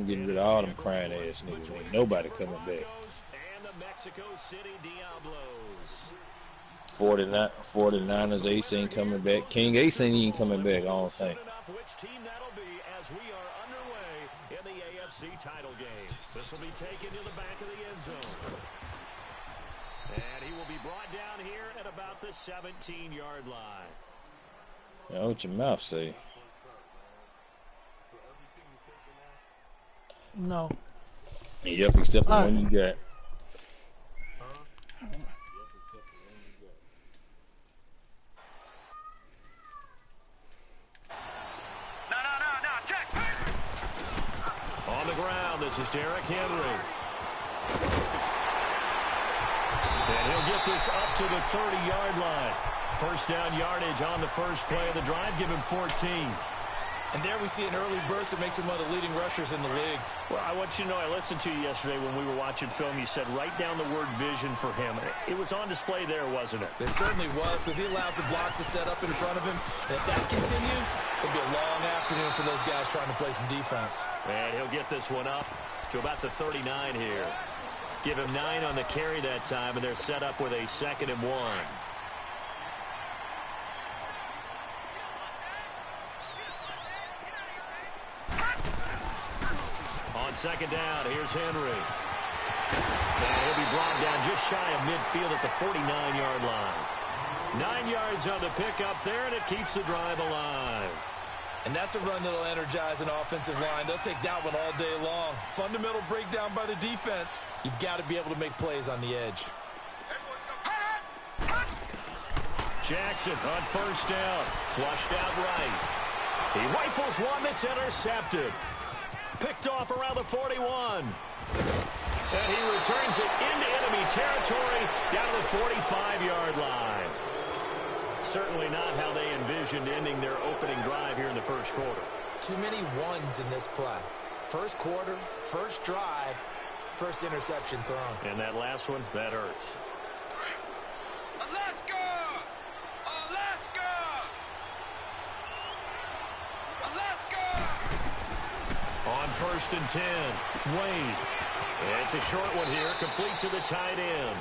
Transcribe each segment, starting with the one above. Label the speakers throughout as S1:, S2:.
S1: Getting rid of all them crying ass niggas. Ain't nobody coming back.
S2: And the Mexico City Diablos.
S1: 49ers Ace ain't coming back. King Ace ain't even coming back, I don't think.
S2: Which team that'll be as we are underway in the AFC title game. This will be taken to the back of the end zone. And he will be brought down here at about the 17-yard line.
S1: Yeah, what your mouth say?
S3: No.
S1: Yep, except the one you got.
S2: On the ground, this is Derrick Henry. And he'll get this up to the 30-yard line. First down yardage on the first play of the drive. Give him 14.
S4: And there we see an early burst that makes him one of the leading rushers in the league.
S2: Well, I want you to know, I listened to you yesterday when we were watching film. You said write down the word vision for him. It was on display there, wasn't it?
S4: It certainly was, because he allows the blocks to set up in front of him. And if that continues, it'll be a long afternoon for those guys trying to play some defense.
S2: And he'll get this one up to about the 39 here. Give him 9 on the carry that time, and they're set up with a 2nd and 1. On second down, here's Henry. And he'll be brought down just shy of midfield at the 49-yard line. 9 yards on the pickup there, and it keeps the drive alive.
S4: And that's a run that'll energize an offensive line. They'll take that one all day long. Fundamental breakdown by the defense. You've got to be able to make plays on the edge.
S2: Jackson on first down. Flushed out right. He rifles one that's intercepted. Picked off around the 41. And he returns it into enemy territory down to the 45-yard line. Certainly not how they envisioned ending their opening drive here in the first quarter.
S4: Too many ones in this play. First quarter, first drive, first interception thrown.
S2: And that last one, that hurts.
S5: Alaska! Alaska! Alaska!
S2: On first and 10, Wade. It's a short one here, complete to the tight end.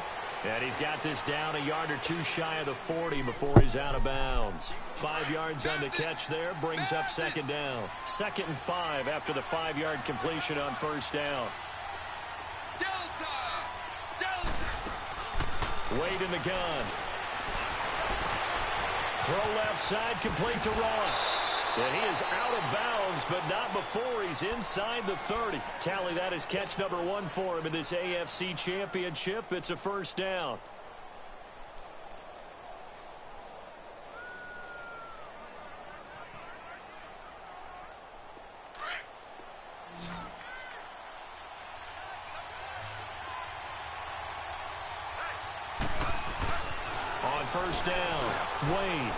S2: And he's got this down a yard or two shy of the 40 before he's out of bounds. 5 yards on the catch there, brings up second down. 2nd and 5 after the 5-yard completion on first down.
S5: Delta! Delta!
S2: Wade in the gun. Throw left side, complete to Ross. And he is out of bounds, but not before he's inside the 30. Tally that is catch number 1 for him in this AFC Championship. It's a first down. On first down, Wade.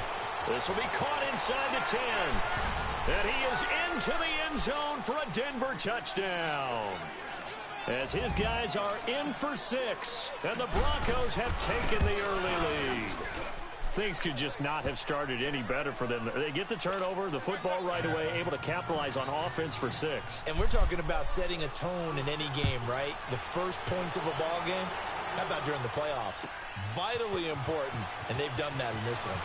S2: This will be caught inside the 10. And he is into the end zone for a Denver touchdown. As his guys are in for 6. And the Broncos have taken the early lead. Things could just not have started any better for them. They get the turnover, the football right away, able to capitalize on offense for 6.
S4: And we're talking about setting a tone in any game, right? The first points of a ball game. How about during the playoffs? Vitally important, and they've done that in this one.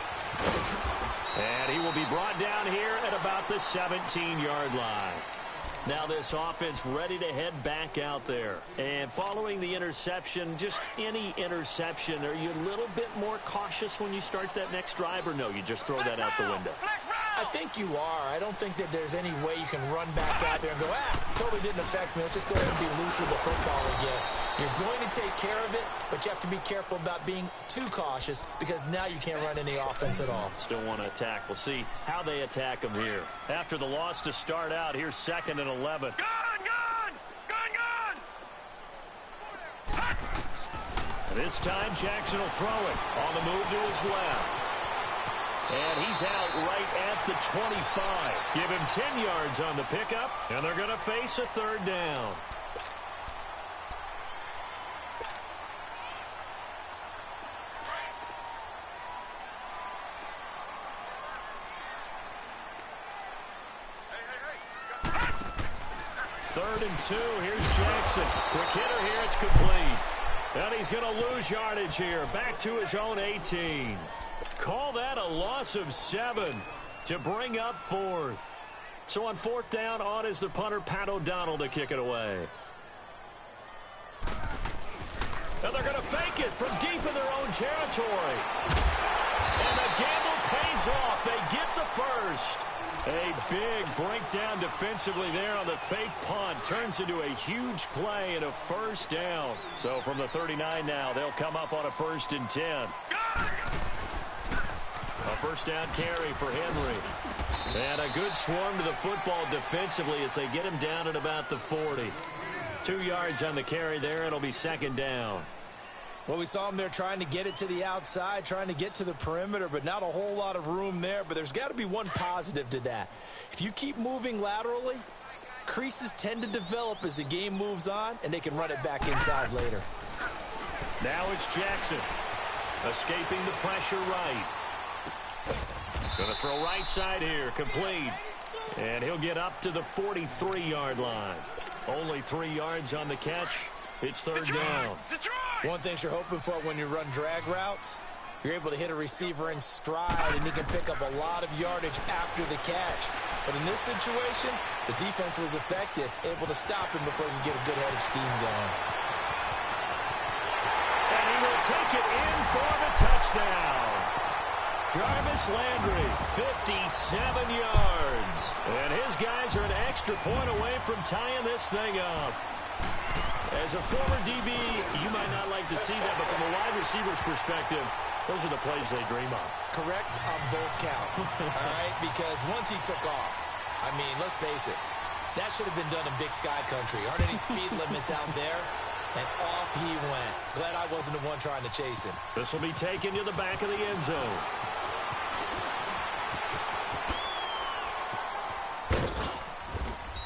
S2: And he will be brought down here at about the 17-yard line. Now this offense ready to head back out there. And following the interception, just any interception, are you a little bit more cautious when you start that next drive, or no, you just throw that out the window?
S4: I think you are. I don't think that there's any way you can run back out there and go, totally didn't affect me. Let's just go ahead and be loose with the football again. You're going to take care of it, but you have to be careful about being too cautious because now you can't run any offense at all.
S2: Still want to attack. We'll see how they attack them here. After the loss to start out, here's 2nd and 11. This time, Jackson will throw it on the move to his left. And he's out right at the 25. Give him 10 yards on the pickup, and they're going to face a 3rd down. 3rd and 2. Here's Jackson. Quick hitter here. It's complete. And he's going to lose yardage here. Back to his own 18. Call that a loss of 7 to bring up 4th. So on 4th down, on is the punter, Pat O'Donnell, to kick it away. And they're going to fake it from deep in their own territory. And the gamble pays off. They get the first. A big breakdown defensively there on the fake punt. Turns into a huge play and a 1st down. So from the 39 now, they'll come up on a 1st and 10. A 1st down carry for Henry. And a good swarm to the football defensively as they get him down at about the 40. 2 yards on the carry there. It'll be 2nd down.
S4: Well, we saw him there trying to get it to the outside, trying to get to the perimeter, but not a whole lot of room there. But there's got to be one positive to that. If you keep moving laterally, creases tend to develop as the game moves on, and they can run it back inside later.
S2: Now it's Jackson. Escaping the pressure right. Going to throw right side here. Complete. And he'll get up to the 43-yard line. Only 3 yards on the catch. It's 3rd down.
S4: One thing you're hoping for when you run drag routes, you're able to hit a receiver in stride, and he can pick up a lot of yardage after the catch. But in this situation, the defense was effective, able to stop him before he could get a good head of steam going.
S2: And he will take it in for the touchdown. Jarvis Landry, 57 yards. And his guys are an extra point away from tying this thing up. As a former DB, you might not like to see that, but from a wide receiver's perspective, those are the plays they dream of.
S4: Correct on both counts, all right? Because once he took off, I mean, let's face it, that should have been done in Big Sky Country. Aren't any speed limits out there? And off he went. Glad I wasn't the one trying to chase him.
S2: This will be taken to the back of the end zone.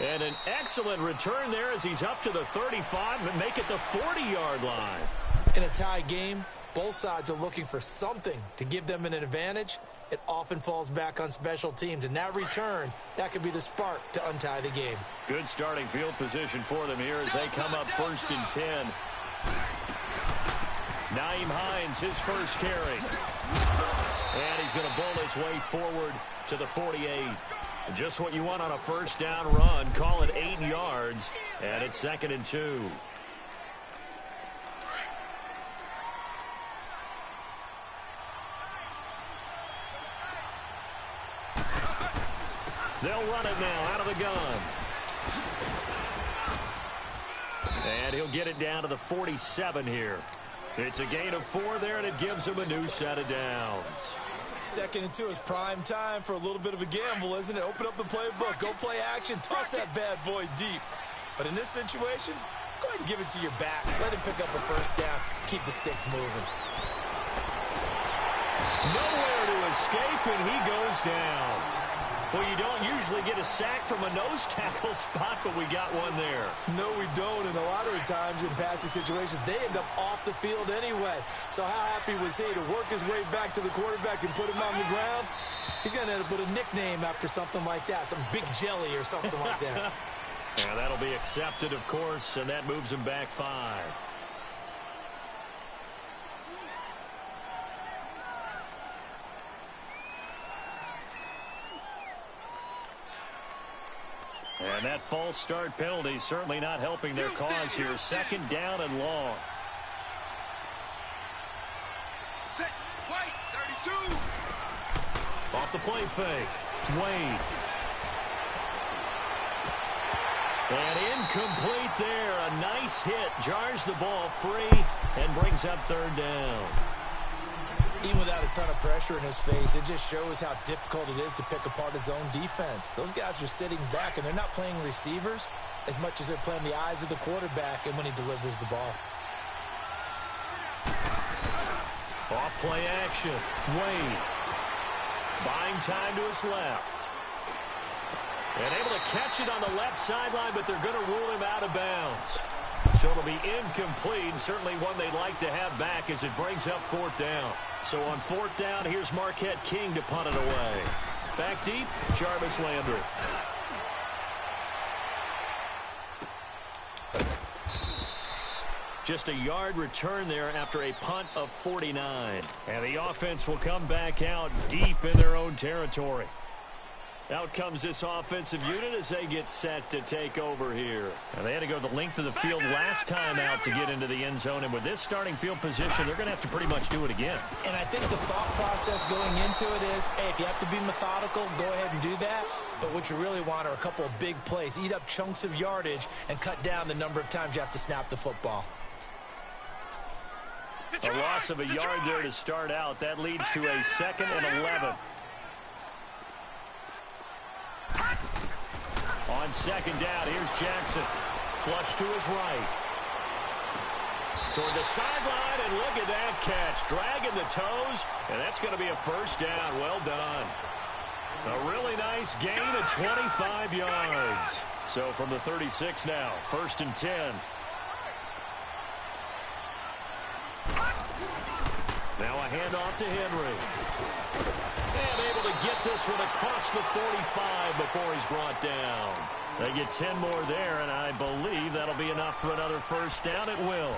S2: And an excellent return there as he's up to the 35 and make it the 40-yard line.
S4: In a tie game, both sides are looking for something to give them an advantage. It often falls back on special teams, and that return, that could be the spark to untie the game.
S2: Good starting field position for them here as they come up 1st and 10. Nyheim Hines, his first carry. And he's going to bowl his way forward to the 48. Just what you want on a 1st down run. Call it 8 yards, and it's 2nd and 2. They'll run it now out of the gun. And he'll get it down to the 47 here. It's a gain of 4 there, and it gives him a new set of downs.
S4: 2nd and 2 is prime time for a little bit of a gamble, isn't it? Open up the playbook, go play action, toss that bad boy deep. But in this situation, go ahead and give it to your back. Let him pick up a 1st down, keep the sticks moving.
S2: Nowhere to escape, and he goes down. Well, you don't usually get a sack from a nose tackle spot, but we got one there.
S4: No, we don't, and a lot of the times in passing situations, they end up off the field anyway. So how happy was he to work his way back to the quarterback and put him on the ground? He's going to end up with a nickname after something like that, some Big Jelly or something like that.
S2: Yeah, that'll be accepted, of course, and that moves him back 5. And that false start penalty certainly not helping their cause here. 2nd down and long.
S5: Set, white, 32.
S2: Off the play fake. Wade. And incomplete there. A nice hit. Jars the ball free and brings up 3rd down.
S4: Even without a ton of pressure in his face, it just shows how difficult it is to pick apart his own defense. Those guys are sitting back, and they're not playing receivers as much as they're playing the eyes of the quarterback and when he delivers the ball.
S2: Off play action. Wade. Buying time to his left. And able to catch it on the left sideline, but they're going to rule him out of bounds. So it'll be incomplete, certainly one they'd like to have back as it brings up 4th down. So on 4th down, here's Marquette King to punt it away. Back deep, Jarvis Landry. Just a yard return there after a punt of 49. And the offense will come back out deep in their own territory. Out comes this offensive unit as they get set to take over here. And they had to go the length of the field last time out to get into the end zone. And with this starting field position, they're going to have to pretty much do it again.
S4: And I think the thought process going into it is, hey, if you have to be methodical, go ahead and do that. But what you really want are a couple of big plays. Eat up chunks of yardage and cut down the number of times you have to snap the football.
S2: A loss of a yard there to start out. That leads to a 2nd and 11. On 2nd down, here's Jackson. Flush to his right. Toward the sideline, and look at that catch. Dragging the toes, and that's going to be a 1st down. Well done. A really nice gain of 25 yards. So from the 36 now, 1st and 10. Now a handoff to Henry. And able to get this one across the 45 before he's brought down. They get 10 more there, and I believe that'll be enough for another 1st down. It will.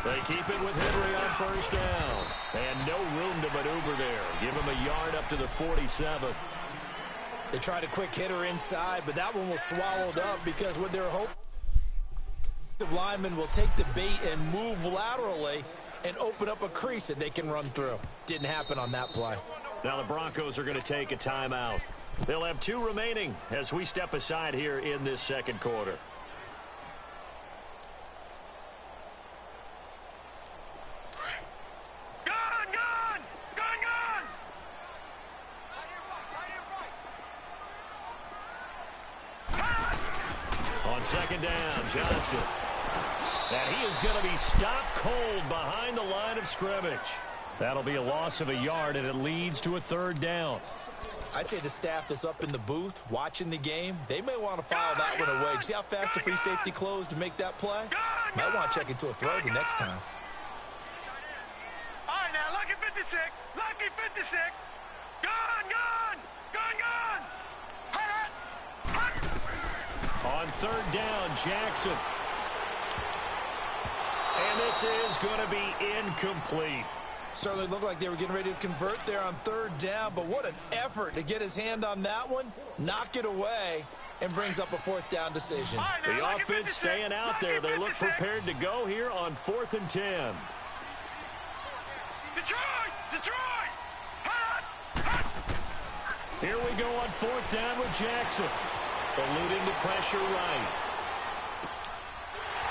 S2: They keep it with Henry on 1st down. And no room to maneuver there. Give him a yard up to the 47.
S4: They tried a quick hitter inside, but that one was swallowed up because with their hope, the lineman will take the bait and move laterally and open up a crease that they can run through. Didn't happen on that play.
S2: Now the Broncos are going to take a timeout. They'll have 2 remaining as we step aside here in this 2nd quarter. On 2nd down, Johnson. And he is going to be stopped cold behind the line of scrimmage. That'll be a loss of a yard, and it leads to a 3rd down.
S4: I'd say the staff that's up in the booth watching the game, they may want to file that one away. See how fast the free safety closed to make that play? Might want to check into a throw the next time.
S5: All right, now, lucky 56. Lucky 56. Gone, gone. Gone, gone.
S2: On 3rd down, Jackson. And this is going to be incomplete.
S4: Certainly looked like they were getting ready to convert there on 3rd down, but what an effort to get his hand on that one, knock it away, and brings up a 4th down decision.
S2: The offense staying out there. They look prepared to go here on 4th and 10.
S5: Detroit! Detroit!
S2: Here we go on 4th down with Jackson. Eluding the pressure right.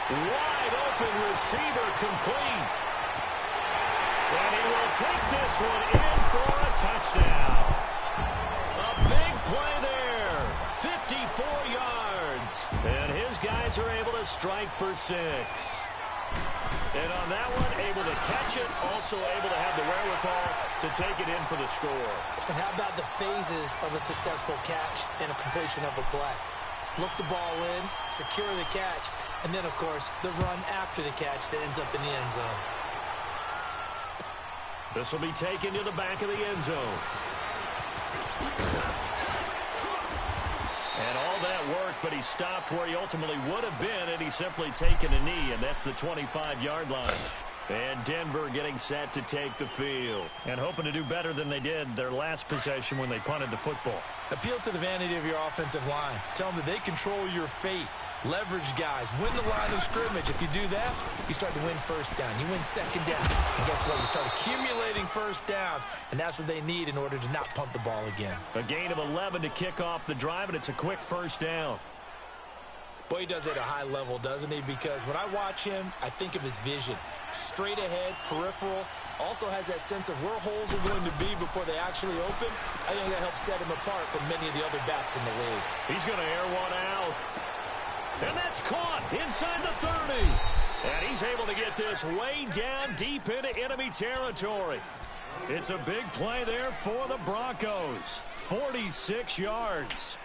S2: Wide open receiver complete. And he will take this one in for a touchdown. A big play there. 54 yards. And his guys are able to strike for 6. And on that one, able to catch it, also able to have the wherewithal to take it in for the score.
S4: And how about the phases of a successful catch and a completion of a play? Look the ball in, secure the catch, and then, of course, the run after the catch that ends up in the end zone.
S2: This will be taken to the back of the end zone. And all that work, but he stopped where he ultimately would have been, and he's simply taken a knee, and that's the 25-yard line. And Denver getting set to take the field and hoping to do better than they did their last possession when they punted the football.
S4: Appeal to the vanity of your offensive line. Tell them that they control your fate. Leverage guys. Win the line of scrimmage. If you do that, you start to win 1st down. You win 2nd down. And guess what? You start accumulating 1st downs, and that's what they need in order to not punt the ball again.
S2: A gain of 11 to kick off the drive, and it's a quick 1st down.
S4: Boy, he does it at a high level, doesn't he? Because when I watch him, I think of his vision. Straight ahead, peripheral. Also has that sense of where holes are going to be before they actually open. I think that helps set him apart from many of the other bats in the league.
S2: He's going to air one out. And that's caught inside the 30. And he's able to get this way down deep into enemy territory. It's a big play there for the Broncos. 46 yards.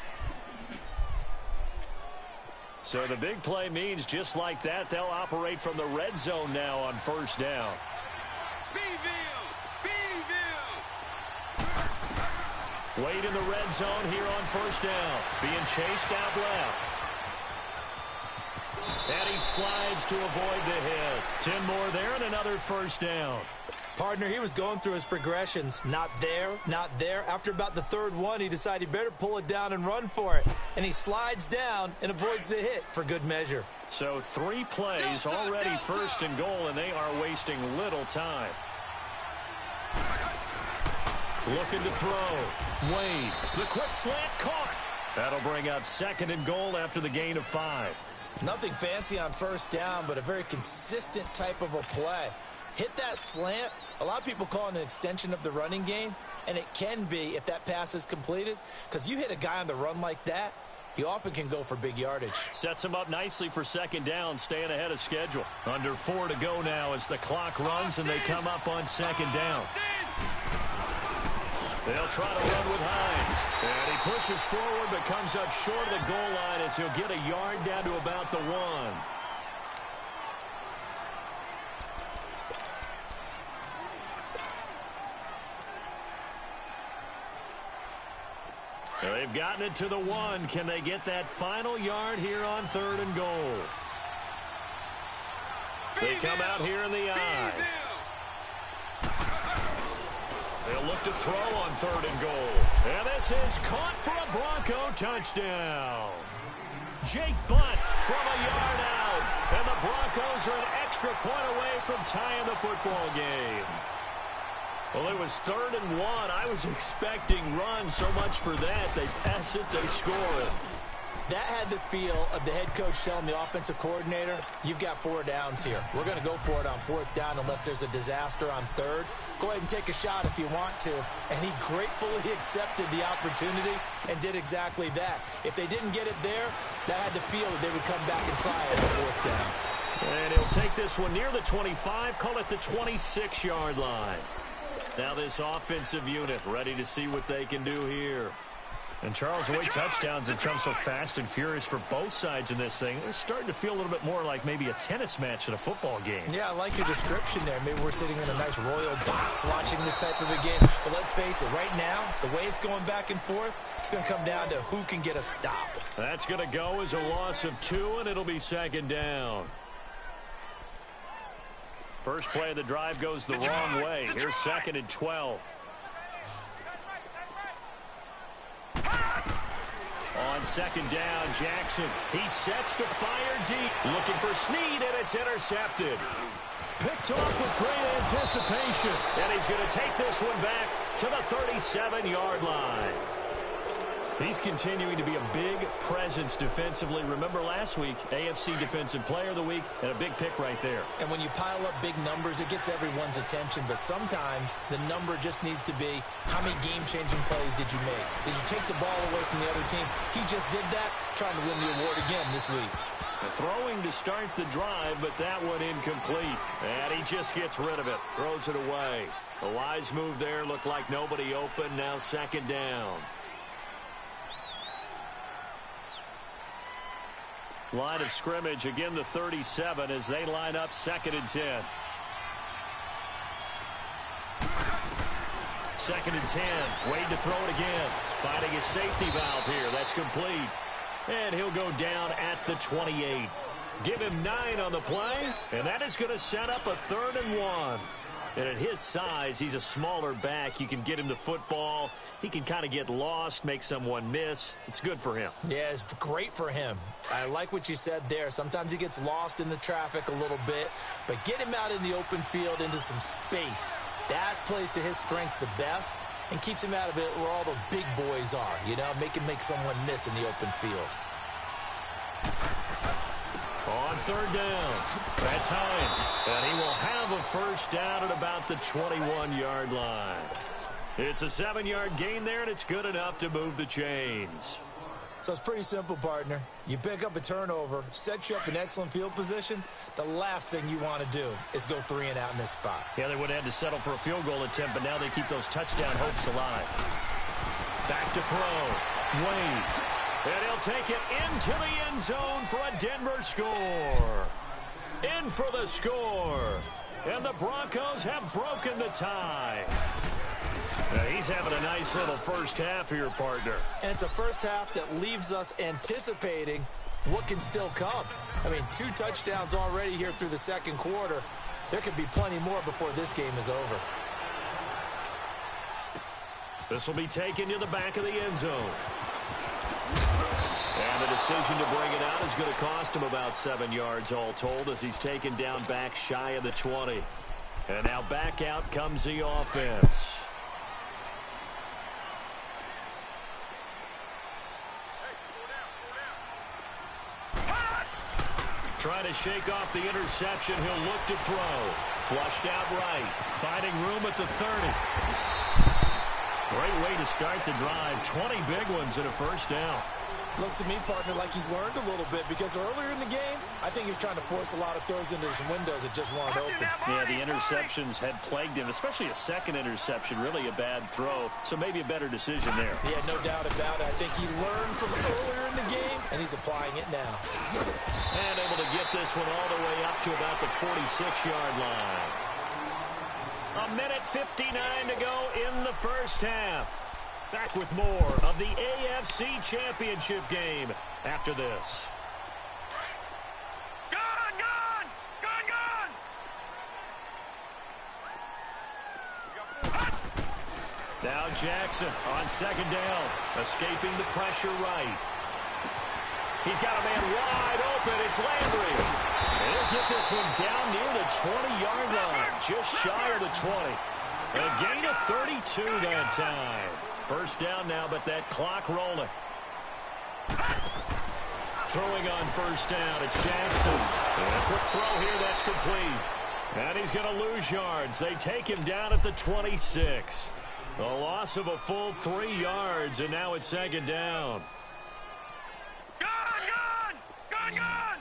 S2: So the big play means just like that, they'll operate from the red zone now on first down. Wade in the red zone here on first down. Being chased out left. And he slides to avoid the hit. 10 more there and another first down.
S4: Partner, he was going through his progressions. Not there, not there. After about the third one, he decided he better pull it down and run for it. And he slides down and avoids the hit for good measure.
S2: So 3 plays already first and goal, and they are wasting little time. Looking to throw. Wade, the quick slant caught. That'll bring up second and goal after the gain of 5.
S4: Nothing fancy on first down, but a very consistent type of a play. Hit that slant. A lot of people call it an extension of the running game, and it can be if that pass is completed, because you hit a guy on the run like that, he often can go for big yardage.
S2: Sets him up nicely for second down, staying ahead of schedule. Under 4 to go now as the clock runs and they come up on second down. They'll try to run with Hines. And he pushes forward but comes up short of the goal line as he'll get a yard down to about the 1. They've gotten it to the 1. Can they get that final yard here on third and goal? They come out here in the I. They'll look to throw on third and goal. And this is caught for a Bronco touchdown. Jake Butt from a yard out. And the Broncos are an extra point away from tying the football game. Well, it was 3rd and 1. I was expecting runs, so much for that. They pass it, they score it.
S4: That had the feel of the head coach telling the offensive coordinator, you've got 4 downs here. We're going to go for it on 4th down unless there's a disaster on 3rd. Go ahead and take a shot if you want to. And he gratefully accepted the opportunity and did exactly that. If they didn't get it there, that had the feel that they would come back and try it on 4th down.
S2: And he'll take this one near the 25, call it the 26-yard line. Now this offensive unit ready to see what they can do here. And Charles, the way touchdowns have come so fast and furious for both sides in this thing, it's starting to feel a little bit more like maybe a tennis match in a football game.
S4: Yeah, I like your description there. Maybe we're sitting in a nice royal box watching this type of a game. But let's face it, right now, the way it's going back and forth, it's going to come down to who can get a stop.
S2: That's going to go as a loss of 2, and it'll be second down. First play of the drive goes the wrong way. Here's 2nd and 12. On 2nd down, Jackson. He sets to fire deep. Looking for Snead, and it's intercepted. Picked off with great anticipation. And he's going to take this one back to the 37-yard line. He's continuing to be a big presence defensively. Remember last week, AFC Defensive Player of the Week, and a big pick right there.
S4: And when you pile up big numbers, it gets everyone's attention. But sometimes the number just needs to be, how many game-changing plays did you make? Did you take the ball away from the other team? He just did that, trying to win the award again this week.
S2: Throwing to start the drive, but that one incomplete. And he just gets rid of it, throws it away. A wise move there, looked like nobody open, now 2nd down. Line of scrimmage, again the 37 as they line up 2nd and 10. 2nd and 10. Wade to throw it again. Finding his safety valve here. That's complete. And he'll go down at the 28. Give him 9 on the play. And that is going to set up a 3rd and 1. And at his size, he's a smaller back. You can get him the football. He can kind of get lost, make someone miss. It's good for him.
S4: Yeah, it's great for him. I like what you said there. Sometimes he gets lost in the traffic a little bit. But get him out in the open field into some space. That plays to his strengths the best and keeps him out of it where all the big boys are. You know, make someone miss in the open field.
S2: On 3rd down, that's Hines. And he will have a first down at about the 21-yard line. It's a 7-yard gain there, and it's good enough to move the chains.
S4: So it's pretty simple, partner. You pick up a turnover, set you up in excellent field position. The last thing you want to do is go 3 and out in this spot.
S2: Yeah, they would have had to settle for a field goal attempt, but now they keep those touchdown hopes alive. Back to throw. Wade. And he'll take it into the end zone for a Denver score. In for the score. And the Broncos have broken the tie. Now he's having a nice little first half here, partner.
S4: And it's a first half that leaves us anticipating what can still come. I mean, 2 touchdowns already here through the second quarter. There could be plenty more before this game is over.
S2: This will be taken to the back of the end zone. And the decision to bring it out is going to cost him about 7 yards all told as he's taken down back shy of the 20. And now back out comes the offense. Trying to shake off the interception. He'll look to throw. Flushed out right. Finding room at the 30. Great way to start the drive. 20 big ones in a first down.
S4: Looks to me, partner, like he's learned a little bit because earlier in the game, I think he was trying to force a lot of throws into some windows that just weren't open.
S2: Yeah, the interceptions had plagued him, especially a second interception, really a bad throw. So maybe a better decision there.
S4: Yeah, no doubt about it. I think he learned from earlier in the game, and he's applying it now.
S2: And able to get this one all the way up to about the 46-yard line. 1:59 to go in the first half. Back with more of the AFC Championship game after this.
S5: Gone, gone! Gone, gone!
S2: Now Jackson on second down, escaping the pressure right. He's got a man wide open. It's Landry. And he'll get this one down near the 20-yard line, just shy of the 20. A gain of 32 that time. First down now, but that clock rolling. Throwing on first down, it's Jackson. And a quick throw here, that's complete. And he's going to lose yards. They take him down at the 26. A loss of a full 3 yards, and now it's second down.
S5: Gone, gone! Gone, gone!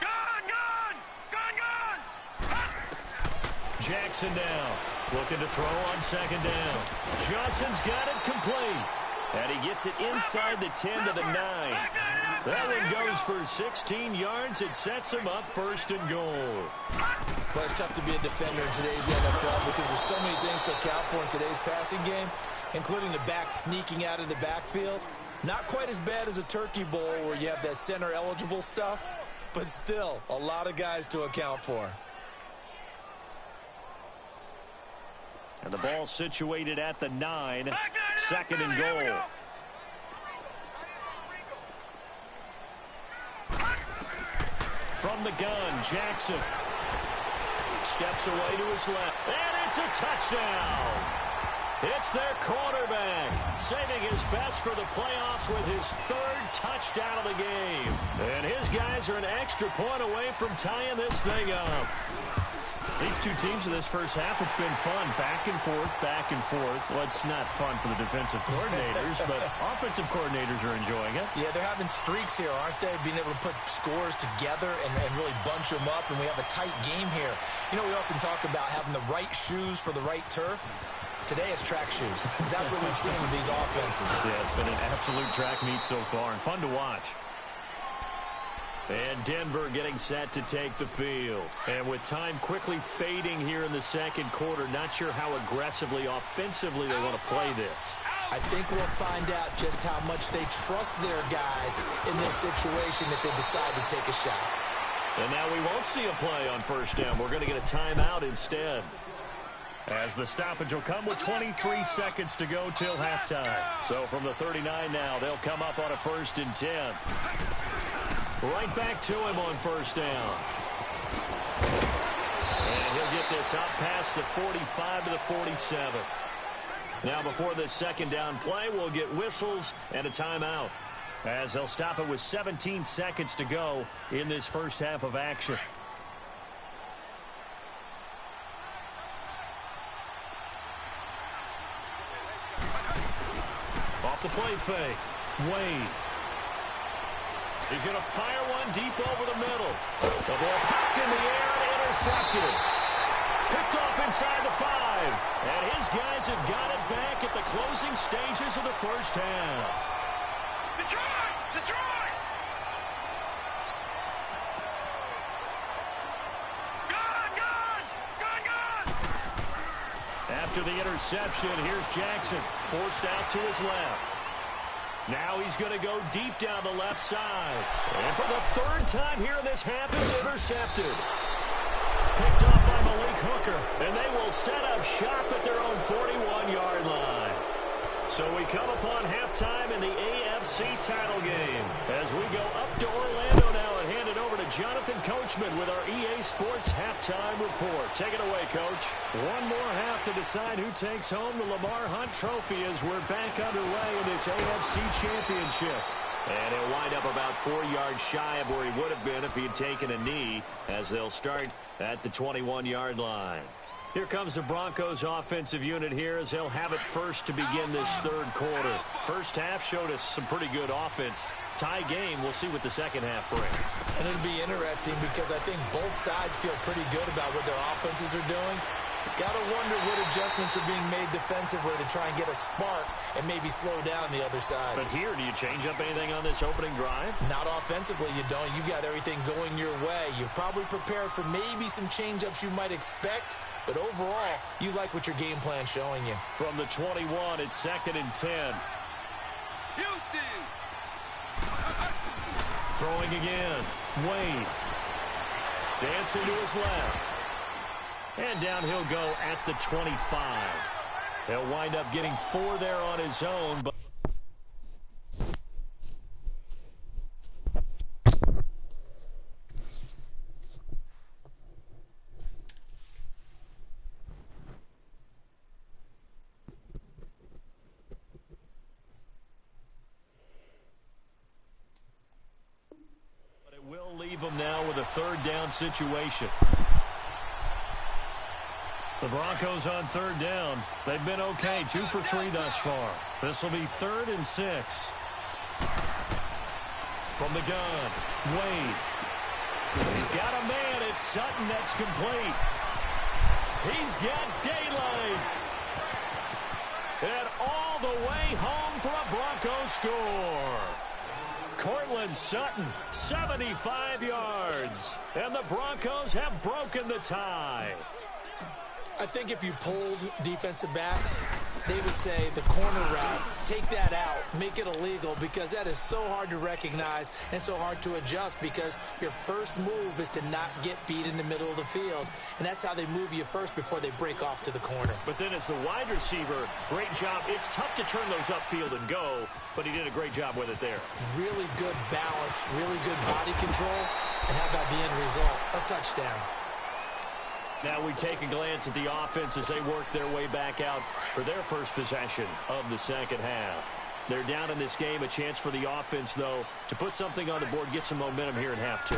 S5: Gone, gone! Gone, gone!
S2: Jackson now, looking to throw on second down. Johnson's got it complete. And he gets it inside the 10 to the 9. That one goes for 16 yards. It sets him up first and goal.
S4: Well, it's tough to be a defender in today's NFL because there's so many things to account for in today's passing game, including the back sneaking out of the backfield. Not quite as bad as a turkey bowl where you have that center-eligible stuff, but still a lot of guys to account for.
S2: And the ball situated at the 9. Second and goal. From the gun, Jackson steps away to his left. And it's a touchdown. It's their quarterback, saving his best for the playoffs with his 3rd touchdown of the game. And his guys are an extra point away from tying this thing up. These two teams in this first half, it's been fun. Back and forth, back and forth. Well, it's not fun for the defensive coordinators, but offensive coordinators are enjoying it.
S4: Yeah, they're having streaks here, aren't they? Being able to put scores together and really bunch them up, and we have a tight game here. You know, we often talk about having the right shoes for the right turf. Today it's track shoes. That's what we've seen with these offenses.
S2: Yeah, it's been an absolute track meet so far, and fun to watch. And Denver getting set to take the field. And with time quickly fading here in the second quarter, not sure how aggressively, offensively they want to play this.
S4: I think we'll find out just how much they trust their guys in this situation if they decide to take a shot.
S2: And now we won't see a play on first down. We're going to get a timeout instead. As the stoppage will come with 23 seconds to go till halftime. So from the 39 now, they'll come up on a 1st and 10. Right back to him on first down. And he'll get this out past the 45 to the 47. Now before this second down play, we'll get whistles and a timeout, as they'll stop it with 17 seconds to go in this first half of action. Off the play fake, Wade. He's going to fire one deep over the middle. The ball popped in the air and intercepted. Picked off inside the 5. And his guys have got it back at the closing stages of the first half.
S5: Detroit! Detroit! Gone! Gone! Gone! Gone!
S2: After the interception, here's Jackson, forced out to his left. Now he's going to go deep down the left side. And for the third time here in this half, it's intercepted. Picked off by Malik Hooker, and they will set up shop at their own 41-yard line. So we come upon halftime in the AFC title game as we go up to Orlando now and hand it over to Jonathan Coachman with our EA Sports halftime report. Take it away, Coach. One more half to decide who takes home the Lamar Hunt Trophy as we're back underway in this AFC Championship. And he'll wind up about 4 yards shy of where he would have been if he had taken a knee as they'll start at the 21-yard line. Here comes the Broncos offensive unit here as they'll have it first to begin this third quarter. First half showed us some pretty good offense. Tie game, we'll see what the second half brings.
S4: And it'll be interesting because I think both sides feel pretty good about what their offenses are doing. Got to wonder what adjustments are being made defensively to try and get a spark and maybe slow down the other side.
S2: But here, do you change up anything on this opening drive?
S4: Not offensively, you don't. You got everything going your way. You've probably prepared for maybe some change-ups you might expect, but overall, you like what your game plan's showing you.
S2: From the 21, it's 2nd and 10.
S5: Houston!
S2: Throwing again. Wade. Dancing to his left. And down he'll go at the 25. He'll wind up getting 4 there on his own, but it will leave him now with a third down situation. The Broncos on third down. They've been okay, 2 for 3 thus far. This will be 3rd and 6. From the gun, Wade. He's got a man. It's Sutton that's complete. He's got daylight. And all the way home for a Broncos score. Cortland Sutton, 75 yards. And the Broncos have broken the tie.
S4: I think if you polled defensive backs, they would say the corner route, take that out, make it illegal, because that is so hard to recognize and so hard to adjust because your first move is to not get beat in the middle of the field. And that's how they move you first before they break off to the corner.
S2: But then as the wide receiver, great job. It's tough to turn those upfield and go, but he did a great job with it there.
S4: Really good balance, really good body control. And how about the end result? A touchdown.
S2: Now we take a glance at the offense as they work their way back out for their first possession of the second half. They're down in this game. A chance for the offense, though, to put something on the board, get some momentum here in half 2.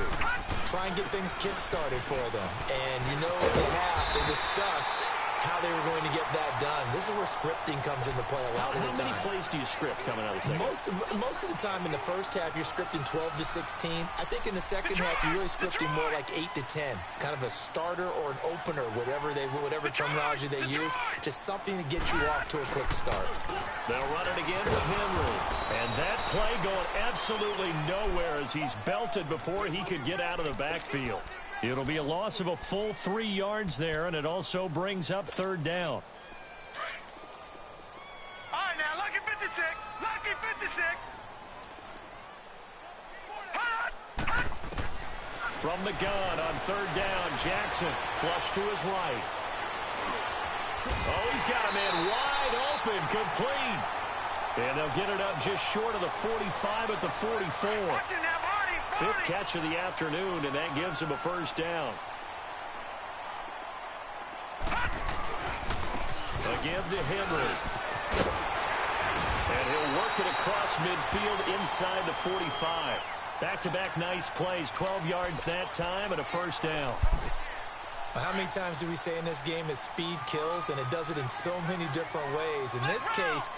S4: Try and get things kick-started for them. And you know what they have. They discussed how they were going to get that done. This is where scripting comes into play a lot of the time.
S2: How many plays do you script coming out of the second?
S4: Most of the time in the first half, you're scripting 12 to 16. I think in the second half, you're really scripting more like 8 to 10. Kind of a starter or an opener, whatever terminology they use. Just something to get you off to a quick start.
S2: They'll run it again with Henry. And that play going absolutely nowhere as he's belted before he could get out of the backfield. It'll be a loss of a full 3 yards there, and it also brings up third down.
S5: All right, now, lucky 56. Lucky 56. Hot! Hot!
S2: From the gun on third down, Jackson flush to his right. Oh, he's got a man wide open, complete. And they'll get it up just short of the 45 at the 44.
S5: Watching that body.
S2: 5th catch of the afternoon, and that gives him a first down. Again to Henry. And he'll work it across midfield inside the 45. Back-to-back nice plays, 12 yards that time, and a first down.
S4: How many times do we say in this game that speed kills, and it does it in so many different ways? In this case,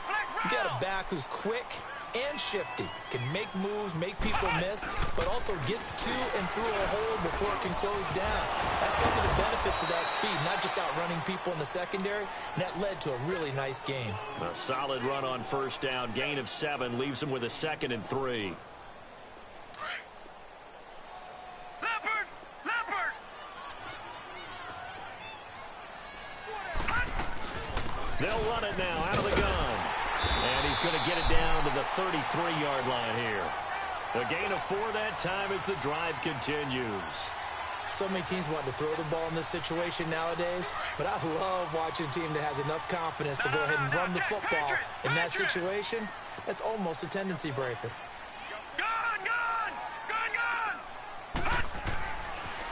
S4: you got a back who's quick, and shifty. Can make moves, make people miss, but also gets to and through a hole before it can close down. That's some of the benefits of that speed, not just outrunning people in the secondary, and that led to a really nice game.
S2: A solid run on first down. Gain of 7 leaves them with a 2nd and 3. They'll run it now out of the gun. And he's going to get it down to the 33-yard line here. A gain of 4 that time as the drive continues.
S4: So many teams want to throw the ball in this situation nowadays, but I love watching a team that has enough confidence to go ahead and run the football in that situation. That's almost a tendency breaker.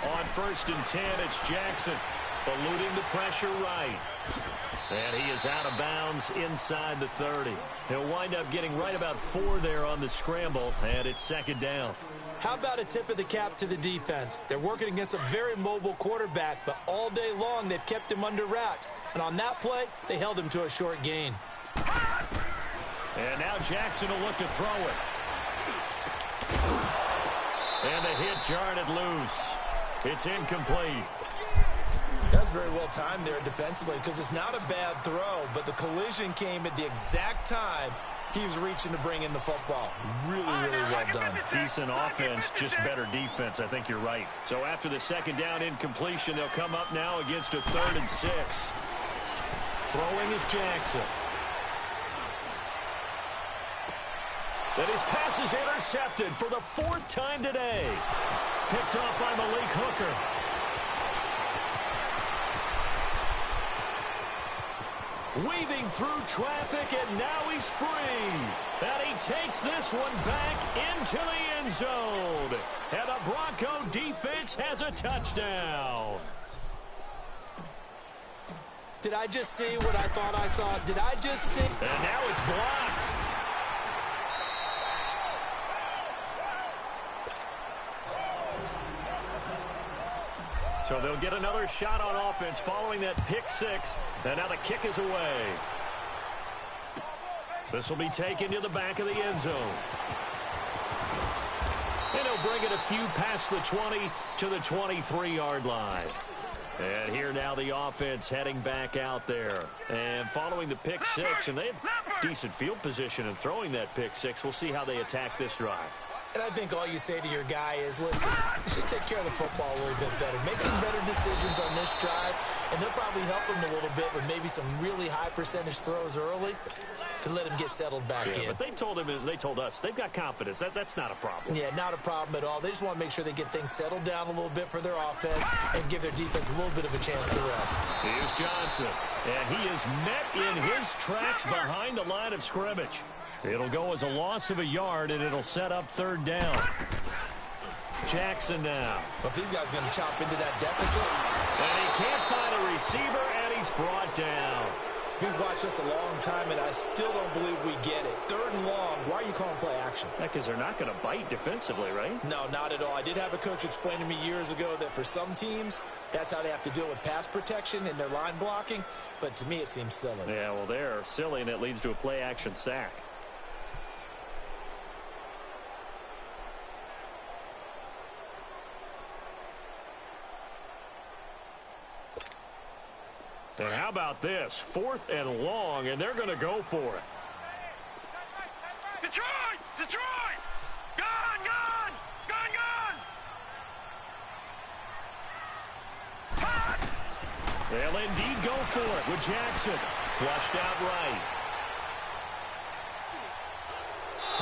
S2: On 1st and 10, it's Jackson eluding the pressure right. And he is out of bounds inside the 30. He'll wind up getting right about 4 there on the scramble, and it's 2nd down.
S4: How about a tip of the cap to the defense? They're working against a very mobile quarterback, but all day long they've kept him under wraps. And on that play, they held him to a short gain.
S2: And now Jackson will look to throw it. And the hit jarred it loose. It's incomplete.
S4: That's very well timed there defensively because it's not a bad throw, but the collision came at the exact time he was reaching to bring in the football. Really, really well done.
S2: Decent offense, just better defense. I think you're right. So after the 2nd down incompletion, they'll come up now against a 3rd and 6. Throwing is Jackson. That his pass is intercepted for the 4th time today. Picked off by Malik Hooker. Weaving through traffic, and now he's free. And he takes this one back into the end zone. And the Bronco defense has a touchdown.
S4: Did I just see what I thought I saw? Did I just see?
S2: And now it's blocked. So they'll get another shot on offense following that pick 6. And now the kick is away. This will be taken to the back of the end zone. And he'll bring it a few past the 20 to the 23-yard line. And here now the offense heading back out there. And following the pick 6, and they have decent field position in throwing that pick 6. We'll see how they attack this drive.
S4: And I think all you say to your guy is, listen, let's just take care of the football a little bit better. Make some better decisions on this drive, and they'll probably help him a little bit with maybe some really high percentage throws early to let him get settled back in.
S2: But they told us they've got confidence. That's not a problem.
S4: Yeah, not a problem at all. They just want to make sure they get things settled down a little bit for their offense and give their defense a little bit of a chance to rest.
S2: Here's Johnson, and he is met in his tracks behind the line of scrimmage. It'll go as a loss of a yard, and it'll set up 3rd down. Jackson now.
S4: But these guys are going to chop into that deficit.
S2: And he can't find a receiver, and he's brought down.
S4: We've watched this a long time, and I still don't believe we get it. 3rd and long. Why are you calling play action?
S2: Because they're not going to bite defensively, right?
S4: No, not at all. I did have a coach explain to me years ago that for some teams, that's how they have to deal with pass protection and their line blocking. But to me, it seems silly.
S2: Yeah, well, they're silly, and it leads to a play action sack. And how about this? 4th and long, and they're going to go for it.
S5: Detroit! Detroit! Gone! Gone! Gone! Gone!
S2: They'll indeed go for it with Jackson. Flushed out right.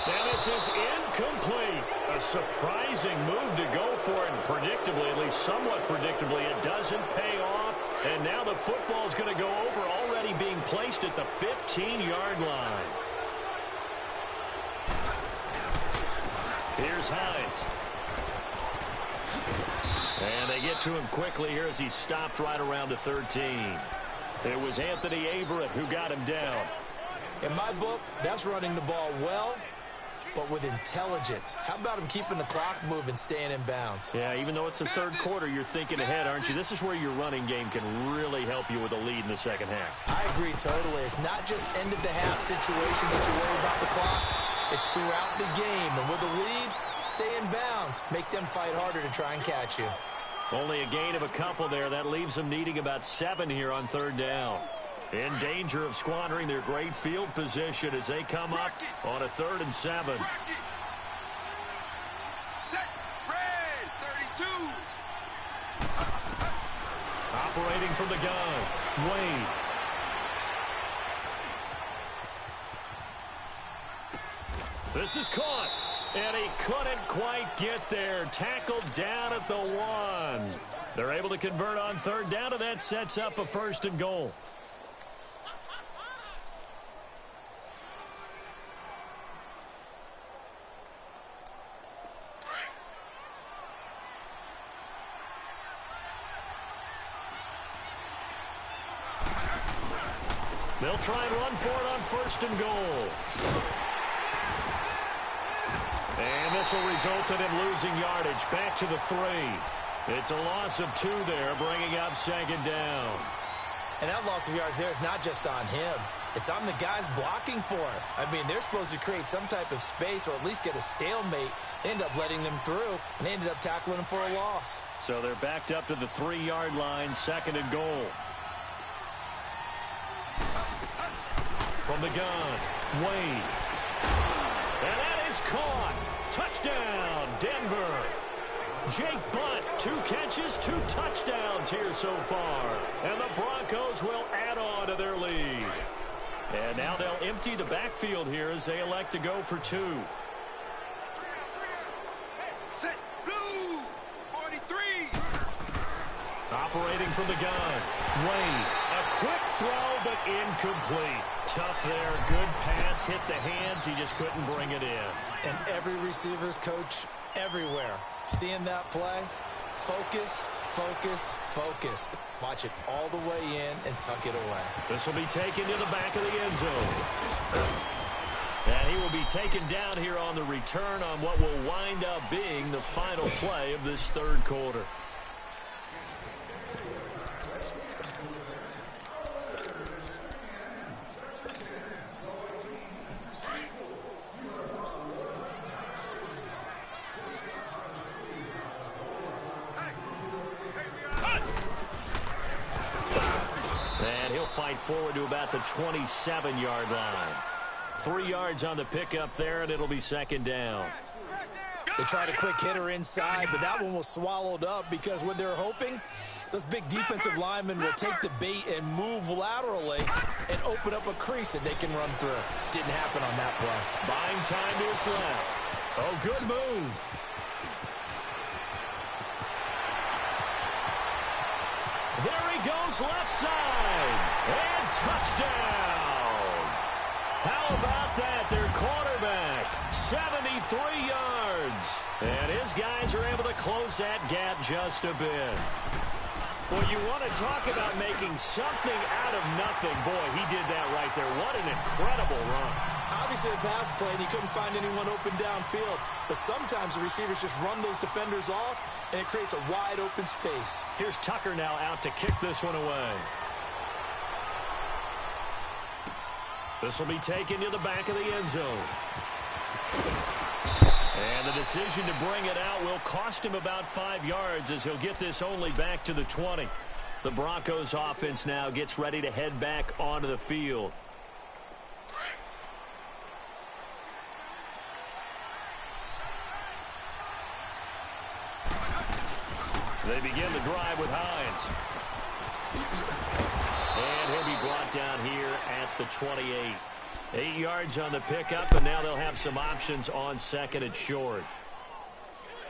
S2: And this is incomplete. A surprising move to go for it, and predictably, at least somewhat predictably, it doesn't pay off. And now the football's going to go over, already being placed at the 15-yard line. Here's Hines. And they get to him quickly here as he stopped right around the 13. It was Anthony Averett who got him down.
S4: In my book, that's running the ball well, but with intelligence. How about him keeping the clock moving, staying in bounds?
S2: Yeah, even though it's the 3rd quarter, you're thinking ahead, aren't you? This is where your running game can really help you with a lead in the 2nd half.
S4: I agree totally. It's not just end-of-the-half situations that you worry about the clock. It's throughout the game, and with a lead, stay in bounds. Make them fight harder to try and catch you.
S2: Only a gain of a couple there. That leaves them needing about 7 here on third down. In danger of squandering their great field position as they come up on a 3rd and 7.
S5: Set, red, 32.
S2: Operating from the gun, Wade. This is caught, and he couldn't quite get there. Tackled down at the 1. They're able to convert on third down, and that sets up a 1st and goal. They'll try and run for it on 1st and goal. And this will result in him losing yardage. Back to the 3. It's a loss of 2 there, bringing up 2nd down.
S4: And that loss of yards there is not just on him. It's on the guys blocking for it. I mean, they're supposed to create some type of space or at least get a stalemate. They end up letting them through, and they ended up tackling him for a loss.
S2: So they're backed up to the 3-yard line, 2nd and goal. From the gun, Wade. And that is caught. Touchdown, Denver. Jake Butt, 2 catches, 2 touchdowns here so far. And the Broncos will add on to their lead. And now they'll empty the backfield here as they elect to go for 2.
S5: Set, blue, 43.
S2: Operating from the gun, Wade. A quick throw, but incomplete. Tough there. Good pass. Hit the hands. He just couldn't bring it in.
S4: And every receiver's coach everywhere. Seeing that play, focus, focus, focus. Watch it all the way in and tuck it away.
S2: This will be taken to the back of the end zone. And he will be taken down here on the return on what will wind up being the final play of this 3rd quarter. Fight forward to about the 27-yard line. 3 yards on the pickup there, and it'll be 2nd down.
S4: They tried a quick hitter inside, but that one was swallowed up because what they're hoping, those big defensive linemen will take the bait and move laterally and open up a crease that they can run through. Didn't happen on that play.
S2: Buying time to his left. Oh, good move. There he goes left side. And touchdown. How about that? Their quarterback, 73 yards. And his guys are able to close that gap just a bit. Well, you want to talk about making something out of nothing. Boy, he did that right there. What an incredible run.
S4: Obviously a pass play, and he couldn't find anyone open downfield. But sometimes the receivers just run those defenders off, and it creates a wide open space.
S2: Here's Tucker now out to kick this one away. This will be taken to the back of the end zone. And the decision to bring it out will cost him about 5 yards as he'll get this only back to the 20. The Broncos offense now gets ready to head back onto the field. They begin the drive with Hines. And he'll be brought down here at the 28. 8 yards on the pickup, and now they'll have some options on 2nd and short.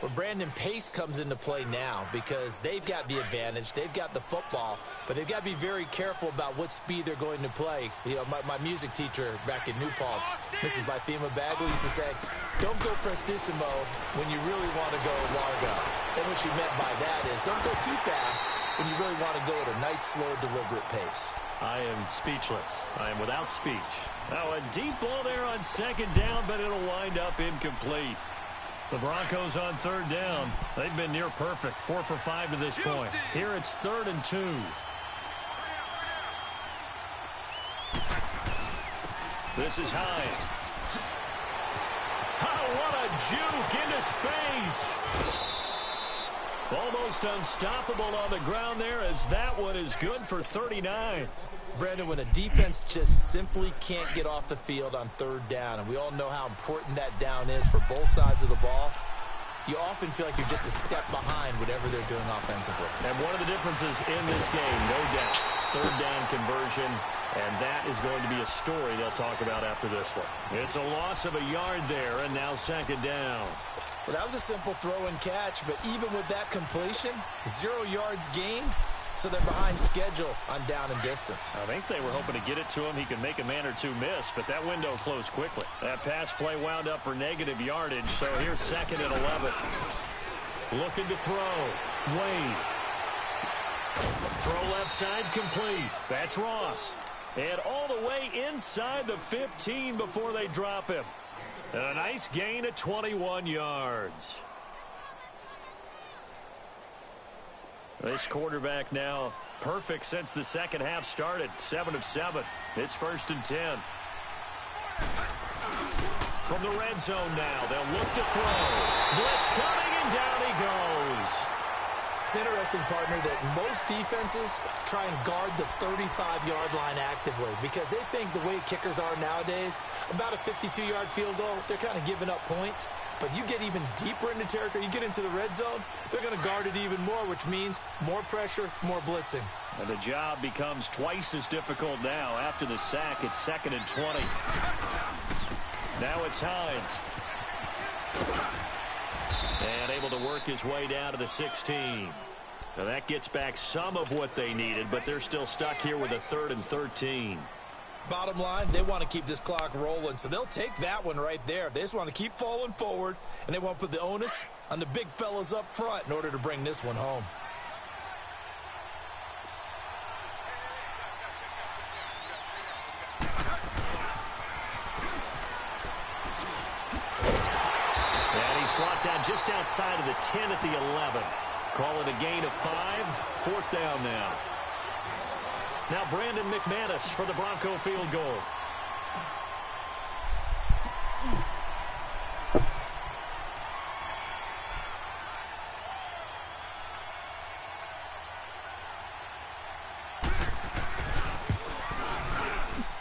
S4: Well, Brandon, pace comes into play now because they've got the advantage. They've got the football, but they've got to be very careful about what speed they're going to play. You know, my music teacher back in New Paltz, Mrs. Bythema Bagley, used to say, don't go prestissimo when you really want to go largo. And what she meant by that is don't go too fast when you really want to go at a nice, slow, deliberate pace.
S2: I am speechless. I am without speech. Now a deep ball there on 2nd down, but it'll wind up incomplete. The Broncos on 3rd down. They've been near perfect. 4 for 5 to this point. Here it's 3rd and 2. This is Hines. juke into space. Almost unstoppable on the ground there, as that one is good for 39.
S4: Brandon, when a defense just simply can't get off the field on third down, and we all know how important that down is for both sides of the ball, you often feel like you're just a step behind whatever they're doing offensively.
S2: And one of the differences in this game, no doubt, third down conversion, and that is going to be a story they'll talk about after this one. It's a loss of a yard there, and now second down.
S4: Well, that was a simple throw and catch, but even with that completion, 0 yards gained, so they're behind schedule on down and distance.
S2: I think they were hoping to get it to him. He could make a man or two miss, but that window closed quickly. That pass play wound up for negative yardage, so here's second and 11. Looking to throw. Wade. Throw left side complete. That's Ross. And all the way inside the 15 before they drop him. And a nice gain of 21 yards. This quarterback now perfect since the second half started. 7 of 7. It's first and 10. From the red zone now, they'll look to throw. Blitz coming, and down he goes.
S4: It's interesting, partner, that most defenses try and guard the 35-yard line actively because they think the way kickers are nowadays, about a 52-yard field goal, they're kind of giving up points. But you get even deeper into territory, you get into the red zone, they're going to guard it even more, which means more pressure, more blitzing.
S2: And the job becomes twice as difficult now. After the sack, it's second and 20. Now it's Hines. And able to work his way down to the 16. Now that gets back some of what they needed, but they're still stuck here with a 3rd and 13.
S4: Bottom line, they want to keep this clock rolling, so they'll take that one right there. They just want to keep falling forward, and they want to put the onus on the big fellas up front in order to bring this one home.
S2: And he's brought down just outside of the 10 at the 11. Call it a gain of 5. 4th down now. Now Brandon McManus for the Bronco field goal.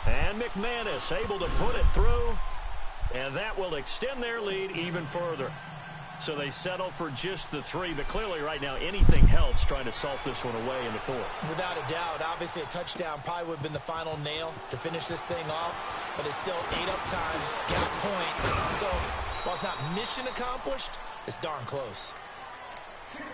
S2: And McManus able to put it through. And that will extend their lead even further. So they settle for just the 3, but clearly right now anything helps trying to salt this one away in the 4th.
S4: Without a doubt, obviously a touchdown probably would have been the final nail to finish this thing off, but it's still 8 up time, got points. So while it's not mission accomplished, it's darn close.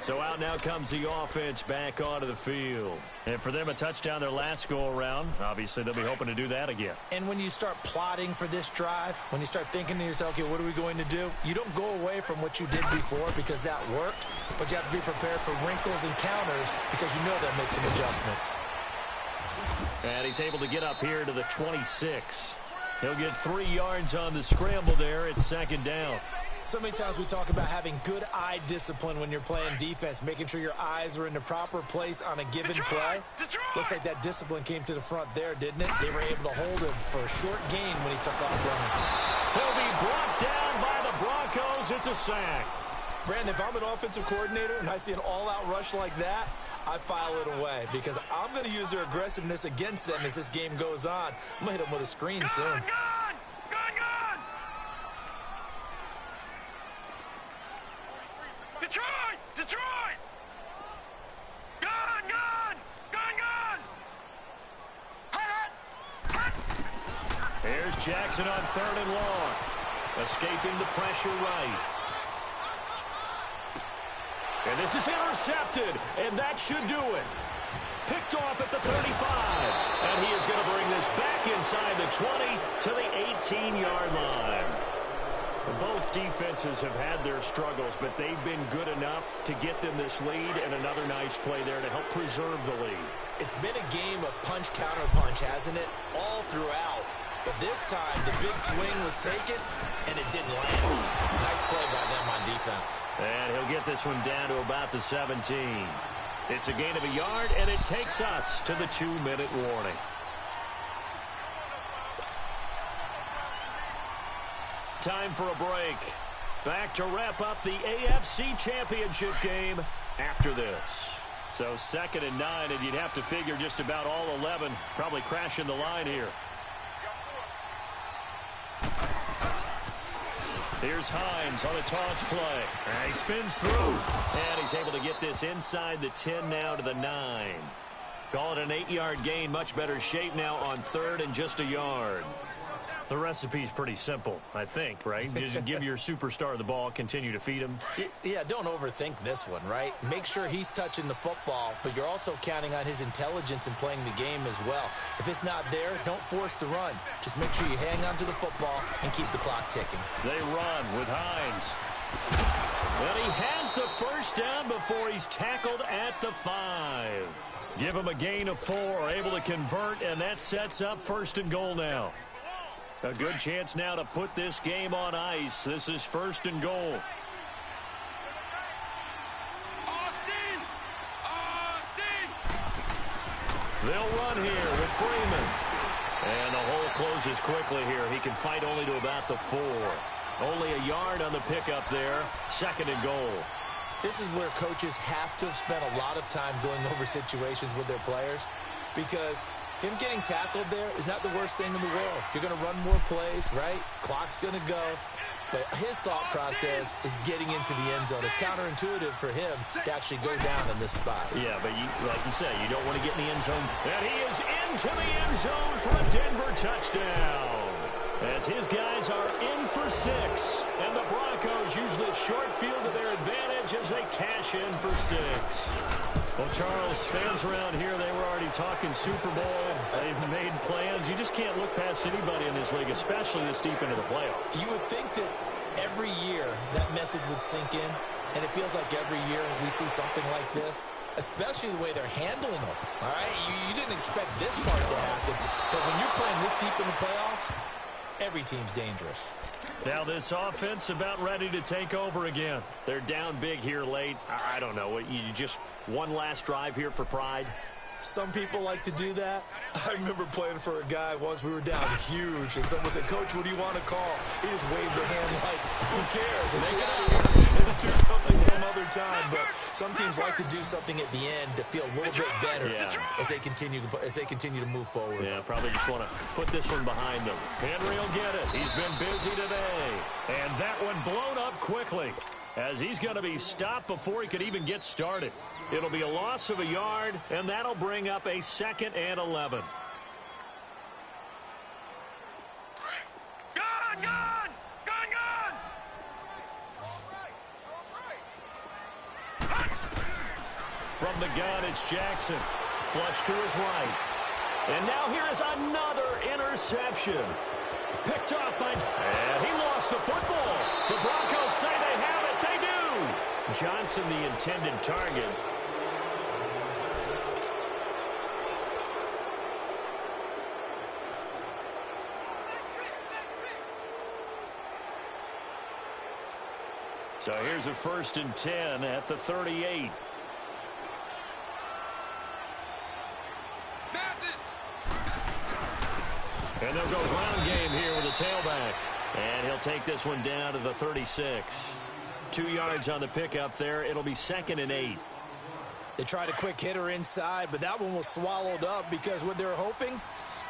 S2: So out now comes the offense back onto the field. And for them, a touchdown their last go-around. Obviously, they'll be hoping to do that again.
S4: And when you start plotting for this drive, when you start thinking to yourself, okay, what are we going to do? You don't go away from what you did before because that worked, but you have to be prepared for wrinkles and counters because you know they'll make some adjustments.
S2: And he's able to get up here to the 26. He'll get 3 yards on the scramble there. It's second down.
S4: So many times we talk about having good eye discipline when you're playing defense, making sure your eyes are in the proper place on a given play. Looks like that discipline came to the front there, didn't it? They were able to hold him for a short gain when he took off running.
S2: He'll be brought down by the Broncos. It's a sack.
S4: Brandon, if I'm an offensive coordinator and I see an all-out rush like that, I file it away because I'm going to use their aggressiveness against them as this game goes on. I'm going to hit them with a screen soon.
S5: Detroit! Gone!
S2: Here's Jackson on 3rd and long. Escaping the pressure right. And this is intercepted, and that should do it. Picked off at the 35. And he is going to bring this back inside the 20 to the 18-yard line. Both defenses have had their struggles, but they've been good enough to get them this lead, and another nice play there to help preserve the lead.
S4: It's been a game of punch-counter-punch, hasn't it? All throughout. But this time, the big swing was taken, and it didn't land. Nice play by them on defense.
S2: And he'll get this one down to about the 17. It's a gain of a yard, and it takes us to the 2-minute warning. Time for a break. Back to wrap up the AFC Championship game after this. So 2nd and 9, and you'd have to figure just about all 11 probably crashing the line here. Here's Hines on a toss play. And he spins through. And he's able to get this inside the 10 now to the 9. Call it an 8-yard gain. Much better shape now on 3rd and just a yard. The recipe's pretty simple, I think, right? Just give your superstar the ball, continue to feed him.
S4: Yeah, don't overthink this one, right? Make sure he's touching the football, but you're also counting on his intelligence in playing the game as well. If it's not there, don't force the run. Just make sure you hang on to the football and keep the clock ticking.
S2: They run with Hines. And he has the first down before he's tackled at the 5. Give him a gain of 4, able to convert, and that sets up 1st and goal now. A good chance now to put this game on ice. This is 1st and goal.
S5: Austin! Austin!
S2: They'll run here with Freeman. And the hole closes quickly here. He can fight only to about the 4. Only a yard on the pickup there. 2nd and goal.
S4: This is where coaches have to have spent a lot of time going over situations with their players, because him getting tackled there is not the worst thing in the world. You're going to run more plays, right? Clock's going to go. But his thought process is getting into the end zone. It's counterintuitive for him to actually go down in this spot.
S2: Yeah, but like you said, you don't want to get in the end zone. And he is into the end zone for a Denver touchdown. As his guys are in for 6. And the Broncos use the short field to their advantage as they cash in for 6. Well, Charles, fans around here, they were already talking Super Bowl. They've made plans. You just can't look past anybody in this league, especially this deep into the playoffs.
S4: You would think that every year that message would sink in, and it feels like every year we see something like this, especially the way they're handling them. All right, you didn't expect this part to happen, but when you're playing this deep in the playoffs, every team's dangerous.
S2: Now this offense about ready to take over again. They're down big here late. I don't know. You just one last drive here for pride?
S4: Some people like to do that. I remember playing for a guy once. We were down huge, and someone said, "Coach, what do you want to call?" He just waved a hand like, "Who cares? Let's get out of here and do something some other time." But some teams like to do something at the end to feel a little bit better as they continue to move forward.
S2: Yeah, probably just want to put this one behind them. Henry will get it. He's been busy today, and that one blown up quickly, as he's going to be stopped before he could even get started. It'll be a loss of a yard, and that'll bring up a 2nd and 11.
S5: Gone! Gone! Gone! Gone!
S2: From the gun, it's Jackson. Flush to his right. And now here is another interception. Picked up by... And he lost the football. The Broncos say they have it. They do. Johnson, the intended target. So here's a 1st and 10 at the 38. And they'll go ground game here with a tailback. And he'll take this one down to the 36. 2 yards on the pickup there. It'll be 2nd and 8.
S4: They tried a quick hitter inside, but that one was swallowed up because what they're hoping,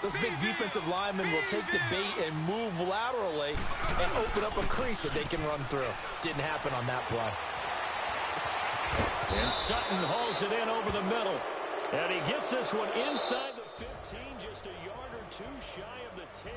S4: those big defensive linemen will take the bait and move laterally and open up a crease that they can run through. Didn't happen on that play.
S2: And Sutton hauls it in over the middle. And he gets this one inside the 15, just a yard or 2 shy of the 10.